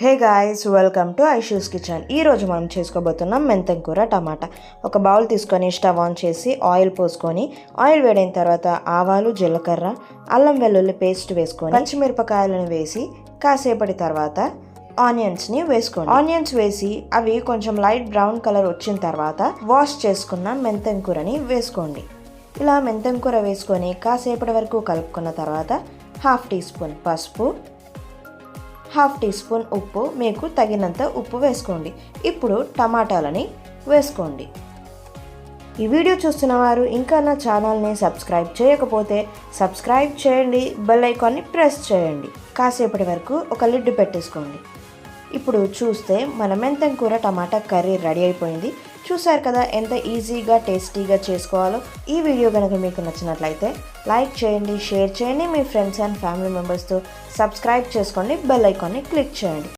Hey guys, welcome to Aishu's kitchen. ఈరోజు మనం చేసుకోబోతున్నాం మెంతం కూర టమాటా. ఒక బౌల్ తీసుకొని స్టవ్ ఆన్ చేసి ఆయిల్ పోసుకొని, ఆయిల్ వేడైన తర్వాత ఆవాలు, జీలకర్ర, అల్లం వెల్లుల్లి పేస్ట్ వేసుకొని పచ్చిమిరపకాయలను వేసి కాసేపటి తర్వాత ఆనియన్స్ని వేసుకోండి. ఆనియన్స్ వేసి అవి కొంచెం లైట్ బ్రౌన్ కలర్ వచ్చిన తర్వాత వాష్ చేసుకున్న మెంతం కూరని వేసుకోండి. ఇలా మెంతం కూర వేసుకొని కాసేపటి వరకు కలుపుకున్న తర్వాత హాఫ్ టీ స్పూన్ పసుపు, హాఫ్ టీ స్పూన్ ఉప్పు, మీకు తగినంత ఉప్పు వేసుకోండి. ఇప్పుడు టమాటాలని వేసుకోండి. ఈ వీడియో చూస్తున్న వారు ఇంకా నా ఛానల్ని సబ్స్క్రైబ్ చేయకపోతే సబ్స్క్రైబ్ చేయండి, బెల్ ఐకాన్ని ప్రెస్ చేయండి. కాసేపటి వరకు ఒక లిడ్ పెట్టేసుకోండి. ఇప్పుడు చూస్తే మన మెంతం కూర టమాటా కర్రీ రెడీ అయిపోయింది. చూసారు కదా ఎంత ఈజీగా టేస్టీగా చేసుకోవాలో. ఈ వీడియో కనుక మీకు నచ్చినట్లయితే లైక్ చేయండి, షేర్ చేయండి, మీ ఫ్రెండ్స్ అండ్ ఫ్యామిలీ మెంబర్స్తో సబ్స్క్రైబ్ చేసుకోండి, బెల్ ఐకాన్ని క్లిక్ చేయండి.